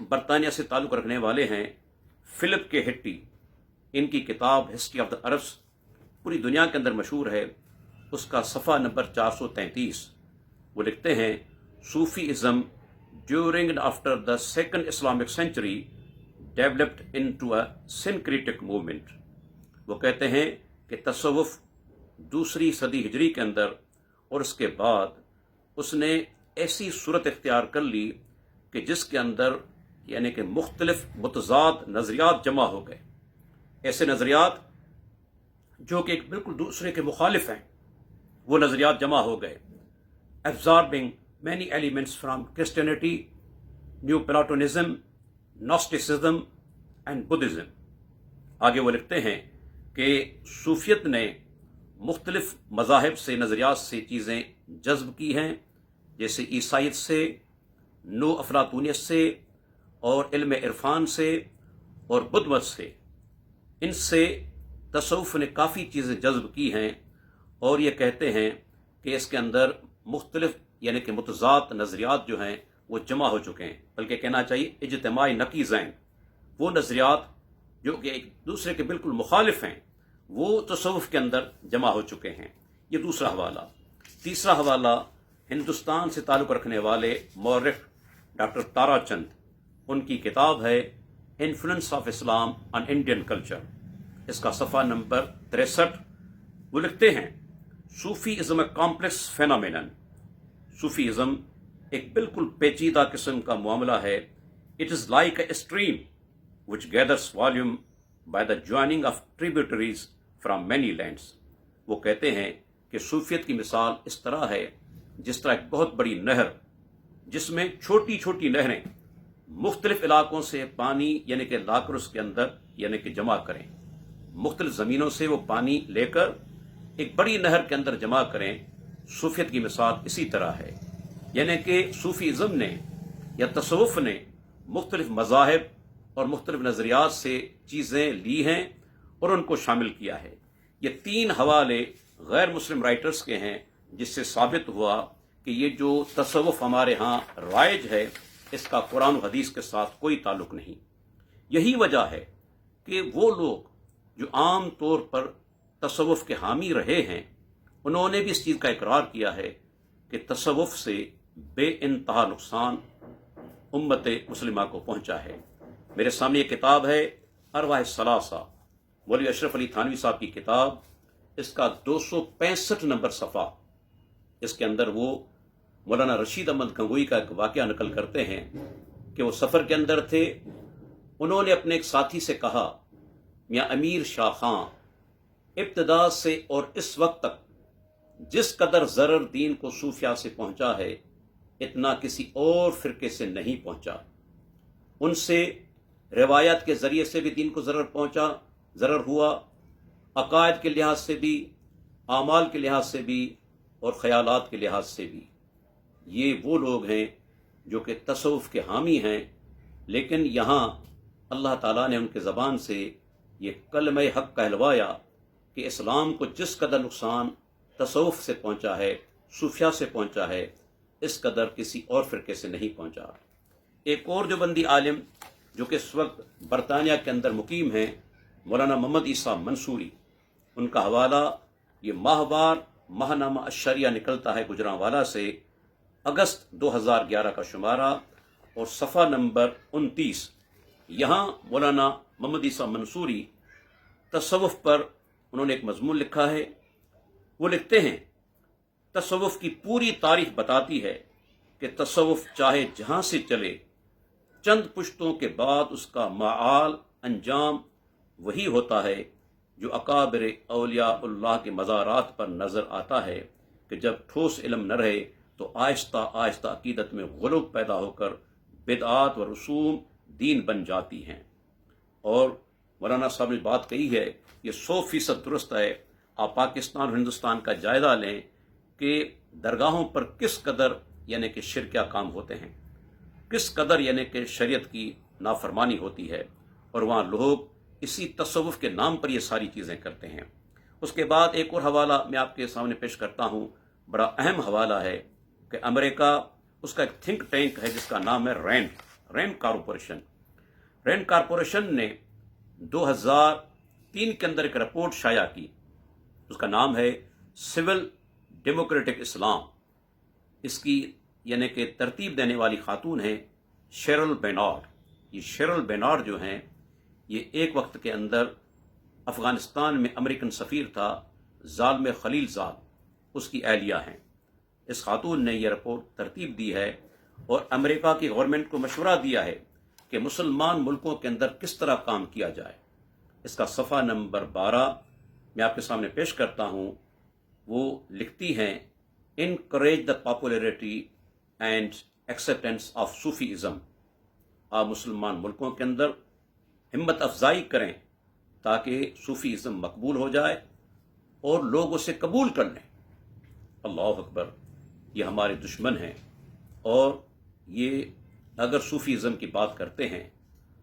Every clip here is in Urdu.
برطانیہ سے تعلق رکھنے والے ہیں فلپ کے ہٹی، ان کی کتاب ہسٹری آف دا عربس پوری دنیا کے اندر مشہور ہے، اس کا صفحہ نمبر 433 وہ لکھتے ہیں Sufism during and after the second Islamic century developed into a syncretic movement. وہ کہتے ہیں کہ تصوف دوسری صدی ہجری کے اندر اور اس کے بعد اس نے ایسی صورت اختیار کر لی کہ جس کے اندر یعنی کہ مختلف متضاد نظریات جمع ہو گئے، ایسے نظریات جو کہ ایک بالکل دوسرے کے مخالف ہیں، وہ نظریات جمع ہو گئے، absorbing many elements from Christianity, New Platonism, Gnosticism and Buddhism۔ آگے وہ لکھتے ہیں کہ صوفیت نے مختلف مذاہب سے نظریات سے چیزیں جذب کی ہیں، جیسے عیسائیت سے، نو افلاطونیت سے اور علم عرفان سے اور بدھ مت سے۔ ان سے تصوف نے کافی چیزیں جذب کی ہیں اور یہ کہتے ہیں کہ اس کے اندر مختلف یعنی کہ متضاد نظریات جو ہیں وہ جمع ہو چکے ہیں، بلکہ کہنا چاہیے اجتماعی نقیضین، وہ نظریات جو کہ ایک دوسرے کے بالکل مخالف ہیں وہ تصوف کے اندر جمع ہو چکے ہیں۔ یہ دوسرا حوالہ۔ تیسرا حوالہ ہندوستان سے تعلق رکھنے والے مورخ ڈاکٹر تارا چند، ان کی کتاب ہے influence of Islam on Indian culture, اس کا صفحہ نمبر 63 وہ لکھتے ہیں صوفی ازم اے کمپلیکس فینامینن، صوفی ازم ایک بالکل پیچیدہ قسم کا معاملہ ہے۔ It is like a stream which gathers volume by the joining of tributaries from many lands۔ وہ کہتے ہیں کہ صوفیت کی مثال اس طرح ہے جس طرح ایک بہت بڑی نہر جس میں چھوٹی چھوٹی نہریں مختلف علاقوں سے پانی یعنی کہ لا کر اس کے اندر یعنی کہ جمع کریں، مختلف زمینوں سے وہ پانی لے کر ایک بڑی نہر کے اندر جمع کریں۔ صوفیت کی مثال اسی طرح ہے، یعنی کہ صوفی ازم نے یا تصوف نے مختلف مذاہب اور مختلف نظریات سے چیزیں لی ہیں اور ان کو شامل کیا ہے۔ یہ 3 حوالے غیر مسلم رائٹرز کے ہیں، جس سے ثابت ہوا کہ یہ جو تصوف ہمارے ہاں رائج ہے اس کا قرآن و حدیث کے ساتھ کوئی تعلق نہیں۔ یہی وجہ ہے کہ وہ لوگ جو عام طور پر تصوف کے حامی رہے ہیں انہوں نے بھی اس چیز کا اقرار کیا ہے کہ تصوف سے بے انتہا نقصان امت مسلمہ کو پہنچا ہے۔ میرے سامنے یہ کتاب ہے ارواح الثلاثہ، مولوی اشرف علی تھانوی صاحب کی کتاب، اس کا 265 نمبر صفحہ۔ اس کے اندر وہ مولانا رشید احمد گنگوئی کا ایک واقعہ نقل کرتے ہیں کہ وہ سفر کے اندر تھے، انہوں نے اپنے ایک ساتھی سے کہا میاں امیر شاہ خان، ابتدا سے اور اس وقت تک جس قدر ضرر دین کو صوفیہ سے پہنچا ہے اتنا کسی اور فرقے سے نہیں پہنچا۔ ان سے روایات کے ذریعے سے بھی دین کو ضرر ہوا، عقائد کے لحاظ سے بھی، اعمال کے لحاظ سے بھی اور خیالات کے لحاظ سے بھی۔ یہ وہ لوگ ہیں جو کہ تصوف کے حامی ہیں، لیکن یہاں اللہ تعالیٰ نے ان کے زبان سے یہ کلمہ حق کہلوایا کہ اسلام کو جس قدر نقصان تصوف سے پہنچا ہے، صوفیہ سے پہنچا ہے، اس قدر کسی اور فرقے سے نہیں پہنچا۔ ایک اور دیوبندی عالم جو کہ اس وقت برطانیہ کے اندر مقیم ہیں، مولانا محمد عیسیٰ منصوری، ان کا حوالہ یہ ماہوار ماہنامہ الشریعہ نکلتا ہے گجرانوالہ سے، اگست 2011 کا شمارہ اور صفحہ نمبر 29۔ یہاں مولانا محمد عیسیٰ منصوری تصوف پر انہوں نے ایک مضمون لکھا ہے۔ وہ لکھتے ہیں تصوف کی پوری تاریخ بتاتی ہے کہ تصوف چاہے جہاں سے چلے چند پشتوں کے بعد اس کا معال انجام وہی ہوتا ہے جو اکابر اولیاء اللہ کے مزارات پر نظر آتا ہے کہ جب ٹھوس علم نہ رہے تو آہستہ آہستہ عقیدت میں غلو پیدا ہو کر بدعات و رسوم دین بن جاتی ہیں۔ اور مولانا صاحب نے بات کہی ہے، یہ 100% درست ہے۔ آپ پاکستان اور ہندوستان کا جائزہ لیں کہ درگاہوں پر کس قدر یعنی کہ شرکیہ کام ہوتے ہیں، کس قدر یعنی کہ شریعت کی نافرمانی ہوتی ہے، اور وہاں لوگ اسی تصوف کے نام پر یہ ساری چیزیں کرتے ہیں۔ اس کے بعد ایک اور حوالہ میں آپ کے سامنے پیش کرتا ہوں، بڑا اہم حوالہ ہے کہ امریکہ، اس کا ایک تھنک ٹینک ہے جس کا نام ہے رینڈ۔ رینڈ کارپوریشن نے 2003 کے اندر ایک رپورٹ شائع کی، اس کا نام ہے سول ڈیموکریٹک اسلام. اس کی یعنی کہ ترتیب دینے والی خاتون ہیں شیرل بینارڈ. یہ شیرل بینارڈ جو ہیں یہ ایک وقت کے اندر افغانستان میں امریکن سفیر تھا ظالم خلیل زاد، اس کی اہلیہ ہیں. اس خاتون نے یہ رپورٹ ترتیب دی ہے اور امریکہ کی گورنمنٹ کو مشورہ دیا ہے کہ مسلمان ملکوں کے اندر کس طرح کام کیا جائے. اس کا صفحہ نمبر 12 میں آپ کے سامنے پیش کرتا ہوں. وہ لکھتی ہیں encourage the popularity and acceptance of Sufism. آپ مسلمان ملکوں کے اندر ہمت افزائی کریں تاکہ صوفیزم مقبول ہو جائے اور لوگ اسے قبول کر لیں. اللہ اکبر. یہ ہمارے دشمن ہیں اور یہ اگر صوفیزم کی بات کرتے ہیں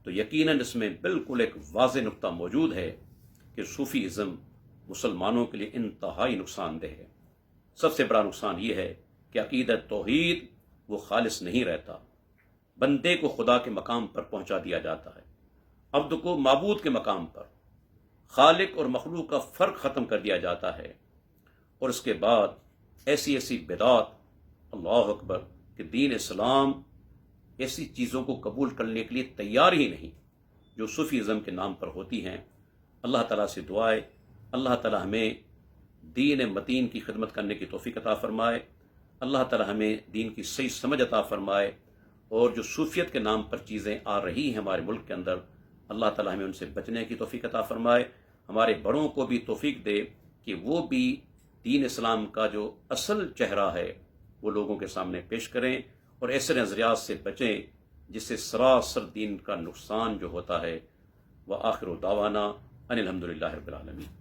تو یقیناً اس میں بالکل ایک واضح نقطہ موجود ہے کہ صوفیزم مسلمانوں کے لیے انتہائی نقصان دہ ہے. سب سے بڑا نقصان یہ ہے کہ عقیدت توحید وہ خالص نہیں رہتا. بندے کو خدا کے مقام پر پہنچا دیا جاتا ہے، عبد کو معبود کے مقام پر. خالق اور مخلوق کا فرق ختم کر دیا جاتا ہے اور اس کے بعد ایسی بدعات، اللہ اکبر، کہ دین اسلام ایسی چیزوں کو قبول کرنے کے لیے تیار ہی نہیں جو صوفیزم کے نام پر ہوتی ہیں. اللہ تعالیٰ سے دعائے اللہ تعالیٰ ہمیں دین متین کی خدمت کرنے کی توفیق عطا فرمائے. اللہ تعالیٰ ہمیں دین کی صحیح سمجھ عطا فرمائے اور جو صوفیت کے نام پر چیزیں آ رہی ہیں ہمارے ملک کے اندر، اللہ تعالیٰ ہمیں ان سے بچنے کی توفیق عطا فرمائے. ہمارے بڑوں کو بھی توفیق دے کہ وہ بھی دین اسلام کا جو اصل چہرہ ہے وہ لوگوں کے سامنے پیش کریں اور ایسے نظریات سے بچیں جس سے سراسر دین کا نقصان جو ہوتا ہے. وآخر دعوانا ان الحمدللہ رب العالمین.